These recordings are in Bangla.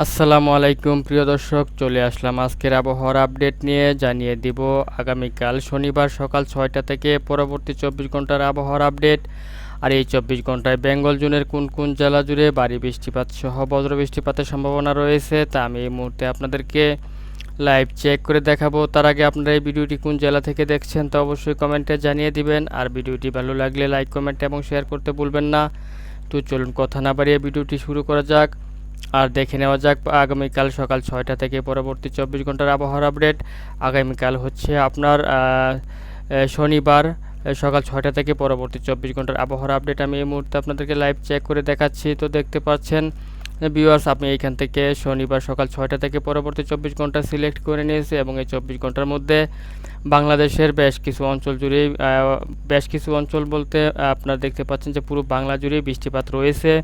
আসসালামু আলাইকুম প্রিয় দর্শক, চলে আসলাম আজকের আবহাওয়ার আপডেট নিয়ে। জানিয়ে দিব আগামীকাল শনিবার সকাল 6টা থেকে পরবর্তী 24 ঘন্টার আবহাওয়ার আপডেট। আর এই 24 ঘন্টায় বেঙ্গল জোনের কোন কোন জেলা জুড়ে ভারী বৃষ্টিপাত সহ বজ্র বৃষ্টিপাতের সম্ভাবনা রয়েছে তা আমি এই মুহূর্তে আপনাদেরকে লাইভ চেক করে দেখাবো। তার আগে আপনারা এই ভিডিওটি কোন জেলা থেকে দেখছেন তা অবশ্যই কমেন্টে জানিয়ে দিবেন। আর ভিডিওটি ভালো লাগলে লাইক, কমেন্ট এবং শেয়ার করতে ভুলবেন না। তো চলুন কথা না বাড়িয়ে ভিডিওটি শুরু করা যাক। আর দেখে নেওয়া যাক আগামীকাল সকাল 6টা থেকে পরবর্তী 24 ঘন্টার আবহাওয়ার আপডেট। আগামীকাল হচ্ছে আপনার শনিবার সকাল 6টা থেকে পরবর্তী 24 ঘন্টার আবহাওয়ার আপডেট আমি এই মুহূর্তে আপনাদেরকে লাইভ চেক করে দেখাচ্ছি। তো দেখতে পাচ্ছেন ভিউয়ার্স, আপনি এইখান থেকে শনিবার সকাল 6টা থেকে পরবর্তী 24 ঘন্টা সিলেক্ট করে নিয়েছে এবং এই 24 ঘন্টার মধ্যে বাংলাদেশের বেশ কিছু অঞ্চল জুড়েই বেশ কিছু অঞ্চল বলতে আপনারা দেখতে পাচ্ছেন যে পুরো বাংলা জুড়েই বৃষ্টিপাত রয়েছে।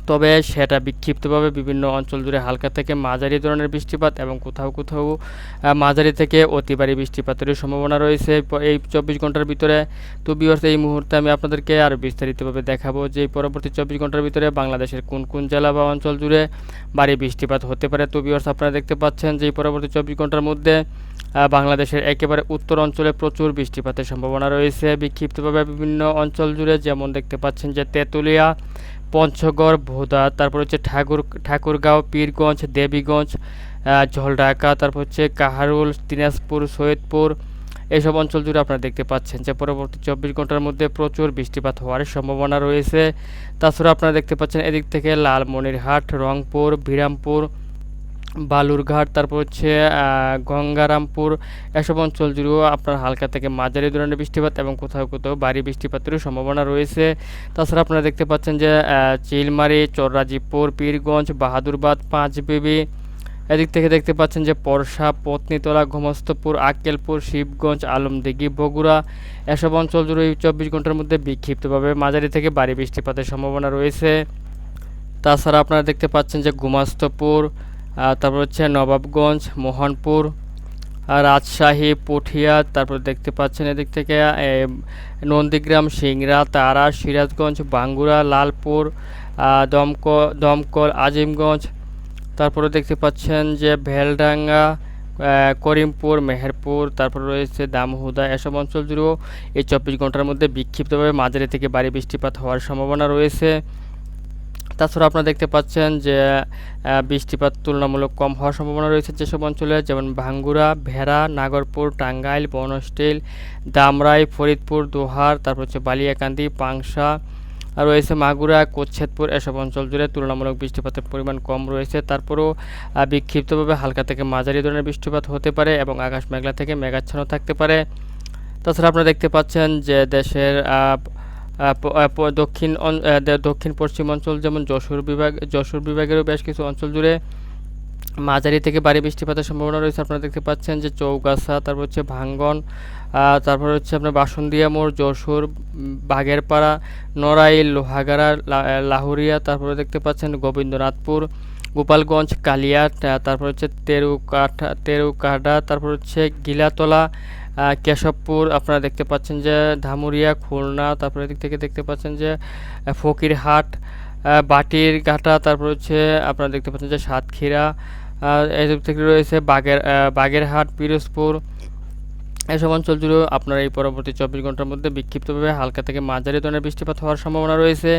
তবে সেটা বিক্ষিপ্তভাবে বিভিন্ন অঞ্চল জুড়ে হালকা থেকে মাঝারি ধরনের বৃষ্টিপাত এবং কোথাও কোথাও মাঝারি থেকে অতি ভারী বৃষ্টিপাতেরও সম্ভাবনা রয়েছে এই 24 ঘন্টার ভিতরে। তো ভিউয়ার্স, এই মুহূর্তে আমি আপনাদেরকে আরও বিস্তারিতভাবে দেখাবো যে পরবর্তী 24 ঘন্টার ভিতরে বাংলাদেশের কোন কোন জেলা বা অঞ্চল জুড়ে ভারী বৃষ্টিপাত হতে পারে। তো ভিউয়ার্স, আপনারা দেখতে পাচ্ছেন যে পরবর্তী 24 ঘন্টার মধ্যে বাংলাদেশের একেবারে উত্তর অঞ্চলে প্রচুর বৃষ্টিপাতের সম্ভাবনা রয়েছে বিক্ষিপ্তভাবে বিভিন্ন অঞ্চল জুড়ে। যেমন দেখতে পাচ্ছেন যে তেঁতুলিয়া, পঞ্চগড়, ভোদা, তারপর হচ্ছে ঠাকুরগাঁও, পীরগঞ্জ, দেবীগঞ্জ, ঝলঢাকা, তারপর হচ্ছে কাহারোল, দিনাজপুর, সৈয়দপুর, এইসব অঞ্চল জুড়ে আপনারা দেখতে পাচ্ছেন যে পরবর্তী 24 ঘন্টার মধ্যে প্রচুর বৃষ্টিপাত হওয়ার সম্ভাবনা রয়েছে। তাছাড়া আপনারা দেখতে পাচ্ছেন এদিক থেকে লালমনিরহাট, রংপুর, বিরামপুর, বালুরঘাট, তারপর হচ্ছে গঙ্গারামপুর, এসব অঞ্চল জুড়েও আপনার হালকা থেকে মাঝারি ধরনের বৃষ্টিপাত এবং কোথাও কোথাও ভারী বৃষ্টিপাতেরও সম্ভাবনা রয়েছে। তাছাড়া আপনারা দেখতে পাচ্ছেন যে চিলমারি, চররাজীবপুর, পীরগঞ্জ, বাহাদুরবাদ, পাঁচবিবি, এদিক থেকে দেখতে পাচ্ছেন যে পরশা, পত্নীতলা, ঘমস্তপুর, আক্কেলপুর, শিবগঞ্জ, আলমদিঘি, বগুড়া, এসব অঞ্চল জুড়ে 24 ঘন্টার মধ্যে বিক্ষিপ্তভাবে মাঝারি থেকে ভারী বৃষ্টিপাতের সম্ভাবনা রয়েছে। তাছাড়া আপনারা দেখতে পাচ্ছেন যে গুমাস্তপুর, তারপর হচ্ছে নবাবগঞ্জ, মোহনপুর, রাজশাহী, পুঠিয়া, তারপর দেখতে পাচ্ছেন এদিক থেকে নন্দীগ্রাম, সিংড়া, তারা, সিরাজগঞ্জ, বাঙ্গুরা, লালপুর, দমকল, আজিমগঞ্জ, তারপরে দেখতে পাচ্ছেন যে ভেলডাঙ্গা, করিমপুর, মেহেরপুর, তারপর রয়েছে দামহুদা, এসব অঞ্চল জুড়েও এই 24 ঘন্টার মধ্যে বিক্ষিপ্তভাবে মাঝারি থেকে ভারী বৃষ্টিপাত হওয়ার সম্ভাবনা রয়েছে। তাছাড়া আপনারা দেখতে পাচ্ছেন যে বৃষ্টিপাত তুলনামূলক কম হওয়ার সম্ভাবনা রয়েছে যেসব অঞ্চলে, যেমন ভাঙ্গুড়া, ভেড়া, নাগরপুর, টাঙ্গাইল, বনস্টিল, দামরাই, ফরিদপুর, দোহার, তারপর হচ্ছে বালিয়াকান্দি, পাংশা, আর রয়েছে মাগুরা, কোচ্ছেদপুর, এসব অঞ্চল জুড়ে তুলনামূলক বৃষ্টিপাতের পরিমাণ কম রয়েছে। তারপরেও বিক্ষিপ্তভাবে হালকা থেকে মাঝারি ধরনের বৃষ্টিপাত হতে পারে এবং আকাশ মেঘলা থেকে মেঘাচ্ছন্ন থাকতে পারে। তাছাড়া আপনারা দেখতে পাচ্ছেন যে দেশের দক্ষিণ পশ্চিম অঞ্চল যেমন যশোর বিভাগেরও বেশ কিছু অঞ্চল জুড়ে মাঝারি থেকে ভারী বৃষ্টিপাতের সম্ভাবনা রয়েছে। আপনারা দেখতে পাচ্ছেন যে চৌগাছা, তারপর হচ্ছে ভাঙ্গন, তারপর হচ্ছে আপনার বাসন্দিয়া মোড়, যশোর, বাগেরপাড়া, নড়াইল, লোহাগাড়া, লাহুরিয়া, তারপরে দেখতে পাচ্ছেন গোবিন্দনাথপুর, গোপালগঞ্জ, কালিয়াট, তারপর হচ্ছে তেরুকাটা, তারপর হচ্ছে গিলাতলা, কেশবপুর, আপনারা দেখতে পাচ্ছেন যে ধামুরিয়া, খুলনা, তারপরে দিক থেকে দেখতে পাচ্ছেন যে ফকিরহাট, বাটিরঘাটা, তারপর হচ্ছে আপনারা দেখতে পাচ্ছেন যে সাতক্ষীরা, এদিক থেকে রয়েছে বাগেরহাট, পিরোজপুর, এসব অঞ্চল জুড়েও আপনার এই পরবর্তী 24 ঘন্টার মধ্যে বিক্ষিপ্তভাবে হালকা থেকে মাঝারি ধরনের বৃষ্টিপাত হওয়ার সম্ভাবনা রয়েছে।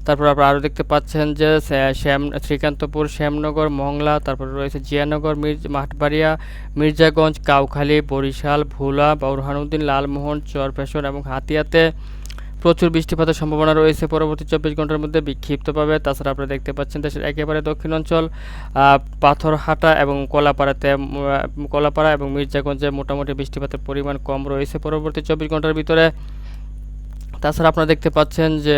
তারপর আপনারা আরও দেখতে পাচ্ছেন যে শ্রীকান্তপুর, শ্যামনগর, মংলা, তারপর রয়েছে জিয়ানগর, মাঠবাড়িয়া, মির্জাগঞ্জ, কাউখালী, বরিশাল, ভোলা, বুরহানুদ্দিন, লালমোহন, চরফ্যাশন এবং হাতিয়াতে প্রচুর বৃষ্টিপাতের সম্ভাবনা রয়েছে পরবর্তী 24 ঘন্টার মধ্যে বিক্ষিপ্তভাবে। তাছাড়া আপনারা দেখতে পাচ্ছেন দেশের একেবারে দক্ষিণ অঞ্চল পাথরহাটা এবং কলাপাড়া এবং মির্জাগঞ্জে মোটামুটি বৃষ্টিপাতের পরিমাণ কম রয়েছে পরবর্তী 24 ঘন্টার ভিতরে। তাছাড়া আপনারা দেখতে পাচ্ছেন যে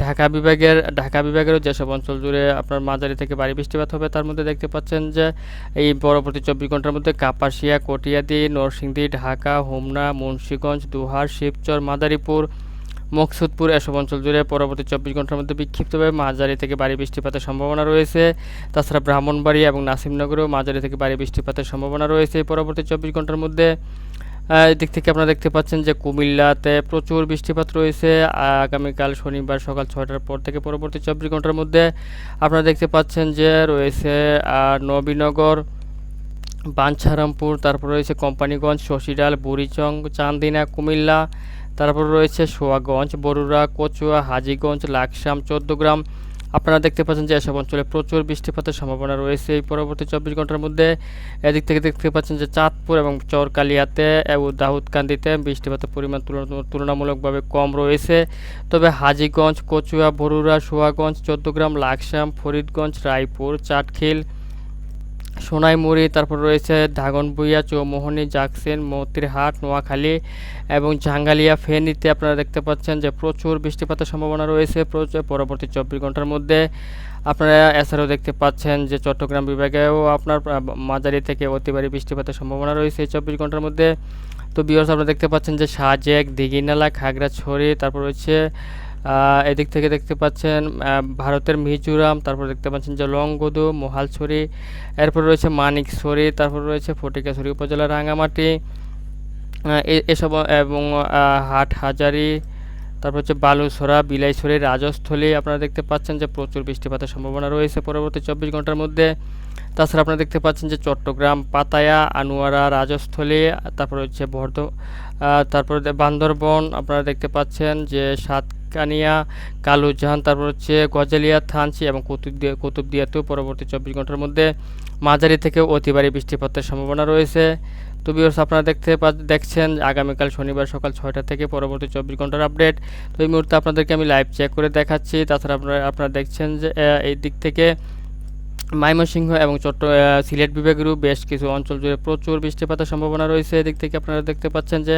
ঢাকা বিভাগেরও যেসব অঞ্চল জুড়ে আপনার মাঝারি থেকে ভারী বৃষ্টিপাত হবে তার মধ্যে দেখতে পাচ্ছেন যে এই পরবর্তী 24 ঘন্টার মধ্যে কাপাসিয়া, কটিয়াদি, নরসিংদী, ঢাকা, হোমনা, মুন্সিগঞ্জ, দোহার, শিবচর, মাদারীপুর, মকসুদপুর, এসব অঞ্চল জুড়ে পরবর্তী 24 ঘন্টার মধ্যে বিক্ষিপ্তভাবে মাঝারি থেকে ভারী বৃষ্টিপাতের সম্ভাবনা রয়েছে। তাছাড়া ব্রাহ্মণবাড়িয়া এবং নাসিমনগরেও মাঝারি থেকে ভারী বৃষ্টিপাতের সম্ভাবনা রয়েছে পরবর্তী 24 ঘন্টার মধ্যে। এদিক থেকে আপনারা দেখতে পাচ্ছেন যে কুমিল্লাতে প্রচুর বৃষ্টিপাত রয়েছে আগামীকাল শনিবার সকাল 6টার পর থেকে পরবর্তী 24 ঘন্টার মধ্যে। আপনারা দেখতে পাচ্ছেন যে রয়েছে নবীনগর, বাঞ্ছারামপুর, তারপর রয়েছে কোম্পানিগঞ্জ, শশীডাল, বুড়িচং, চান্দিনা, কুমিল্লা, তারপর রয়েছে সোয়াগঞ্জ, বরুড়া, কচুয়া, হাজীগঞ্জ, লাকসাম, 14 গ্রাম। আপনারা দেখতে পাচ্ছেন যে এসব অঞ্চলে প্রচুর বৃষ্টিপাতের সম্ভাবনা রয়েছে এই পরবর্তী 24 ঘন্টার মধ্যে। এদিক থেকে দেখতে পাচ্ছেন যে চাঁদপুর এবং চরকালিয়াতে এবং দাউদকান্দিতে বৃষ্টিপাতের পরিমাণ তুলনামূলকভাবে কম রয়েছে। তবে হাজীগঞ্জ, কচুয়া, বরুড়া, সোয়াগঞ্জ, 14 গ্রাম, লাকসাম, ফরিদগঞ্জ, রায়পুর, চাটখিল, সোনাইমুড়ি, তারপর রয়েছে দাগনভূঞা, চৌমোহনী, জাকসিন, মতিরহাট, নোয়াখালী এবং জাঙ্গালিয়া, ফেনীতে আপনারা দেখতে পাচ্ছেন যে প্রচুর বৃষ্টিপাতের সম্ভাবনা রয়েছে পরবর্তী 24 ঘন্টার মধ্যে। আপনারা এছাড়াও দেখতে পাচ্ছেন যে চট্টগ্রাম বিভাগেও আপনার মাঝারি থেকে অতি ভারী বৃষ্টিপাতের সম্ভাবনা রয়েছে এই 24 ঘন্টার মধ্যে। তো ভিউয়ার্স, আপনারা দেখতে পাচ্ছেন যে সাজেক, দিঘিনালা, খাগড়াছড়ি, তারপর রয়েছে এদিক থেকে দেখতে পাচ্ছেন ভারতের মিজোরাম, তারপর দেখতে পাচ্ছেন যে লংগদু, মহালছড়ি, এরপর রয়েছে মানিকছড়ি, তারপর রয়েছে ফটিকছড়ি উপজেলার রাঙামাটি, এসব এবং হাটহাজারী, তারপর হচ্ছে বালুছড়া, বিলাইছড়ি, রাজস্থলী। আপনারা দেখতে পাচ্ছেন যে প্রচুর বৃষ্টিপাতের সম্ভাবনা রয়েছে পরবর্তী 24 ঘন্টার মধ্যে। তাছাড়া আপনারা দেখতে পাচ্ছেন যে চট্টগ্রাম, পাতায়া, আনোয়ারা, রাজস্থলী, তারপর হচ্ছে তারপর বান্দরবন, আপনারা দেখতে পাচ্ছেন যে সাতকানিয়া, কালুজাহান, তারপর হচ্ছে গজালিয়া, থানচি এবং কুতুবদিয়াতেও পরবর্তী 24 ঘন্টার মধ্যে মাঝারি থেকে অতি ভারী বৃষ্টিপাতের সম্ভাবনা রয়েছে। তো ভিউয়ার্স, আপনারা দেখছেন আগামীকাল শনিবার সকাল 6টা থেকে পরবর্তী 24 ঘন্টার আপডেট। তো এই মুহূর্তে আপনাদেরকে আমি লাইভ চেক করে দেখাচ্ছি। তাছাড়া আপনারা দেখছেন যে এই দিক থেকে ময়মনসিংহ এবং সিলেট বিভাগেরও বেশ কিছু অঞ্চল জুড়ে প্রচুর বৃষ্টিপাতের সম্ভাবনা রয়েছে। এদিক থেকে আপনারা দেখতে পাচ্ছেন যে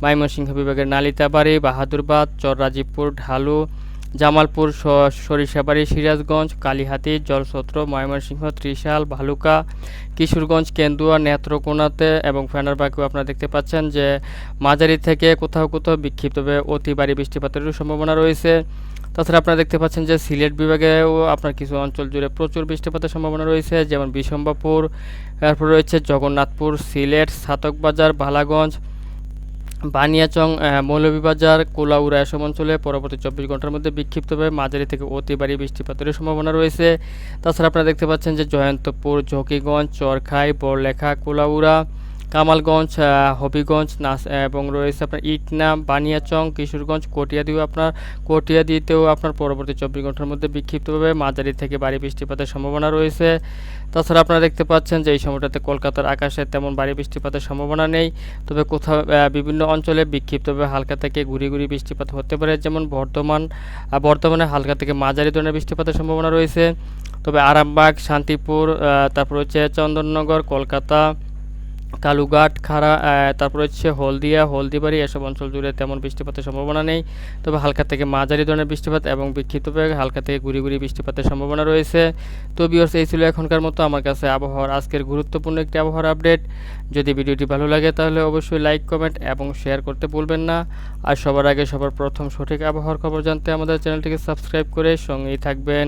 ময়মনসিংহ বিভাগের নালিতাবাড়ি, বাহাদুরবাদ, চররাজীবপুর, ঢালু, জামালপুর, সরিষাবাড়ি, সিরাজগঞ্জ, কালিহাতী, জলছত্র, ময়মনসিংহ, ত্রিশাল, ভালুকা, কিশোরগঞ্জ, কেন্দুয়া, নেত্রকোনাতে এবং ফেনারবাগেও আপনারা দেখতে পাচ্ছেন যে মাঝারি থেকে কোথাও কোথাও বিক্ষিপ্তভাবে অতি ভারী বৃষ্টিপাতেরও সম্ভাবনা রয়েছে। তাছাড়া আপনারা দেখতে পাচ্ছেন যে সিলেট বিভাগেও আপনার কিছু অঞ্চল জুড়ে প্রচুর বৃষ্টিপাতের সম্ভাবনা রয়েছে, যেমন বিশম্বাপুর, এরপর রয়েছে জগন্নাথপুর, সিলেট, ছাতকবাজার, বালাগঞ্জ, বানিয়াচং, মৌলভীবাজার, কোলাউড়া এসব অঞ্চলে পরবর্তী 24 ঘন্টার মধ্যে বিক্ষিপ্তভাবে মাঝারি থেকে অতি ভারী বৃষ্টিপাতের সম্ভাবনা রয়েছে। তাছাড়া আপনারা দেখতে পাচ্ছেন যে জয়ন্তপুর, ঝকিগঞ্জ, চরখাই, বড়লেখা, কোলাউড়া, কামালগঞ্জ, হবিগঞ্জ এবং রয়েছে আপনার ইটনা, বানিয়াচং, কিশোরগঞ্জ, কটিয়াদিতেও আপনার পরবর্তী 24 ঘন্টার মধ্যে বিক্ষিপ্তভাবে মাঝারি থেকে ভারী বৃষ্টিপাতের সম্ভাবনা রয়েছে। তাছাড়া আপনারা দেখতে পাচ্ছেন যে এই সময়টাতে কলকাতার আকাশে তেমন ভারী বৃষ্টিপাতের সম্ভাবনা নেই, তবে কোথাও বিভিন্ন অঞ্চলে বিক্ষিপ্তভাবে হালকা থেকে ঘুরি বৃষ্টিপাত হতে পারে, যেমন বর্তমানে হালকা থেকে মাঝারি ধরনের বৃষ্টিপাতের সম্ভাবনা রয়েছে। তবে আরামবাগ, শান্তিপুর, তারপর হচ্ছে চন্দননগর, কলকাতা, কালুঘাট, তারপর হচ্ছে হলদিবাড়ি এসব অঞ্চল জুড়ে তেমন বৃষ্টিপাতের সম্ভাবনা নেই, তবে হালকা থেকে মাঝারি ধরনের বৃষ্টিপাত এবং বিক্ষিপ্তভাবে হালকা থেকে ঘুরি বৃষ্টিপাতের সম্ভাবনা রয়েছে। তো ভিউয়ার্স, এই ছিল এখনকার মতো আমার কাছে আবহাওয়ার আজকের গুরুত্বপূর্ণ একটি আবহাওয়ার আপডেট। যদি ভিডিওটি ভালো লাগে তাহলে অবশ্যই লাইক, কমেন্ট এবং শেয়ার করতে ভুলবেন না। আর সবার আগে সবার প্রথম সঠিক আবহাওয়ার খবর জানতে আমাদের চ্যানেলটিকে সাবস্ক্রাইব করে সঙ্গেই থাকবেন।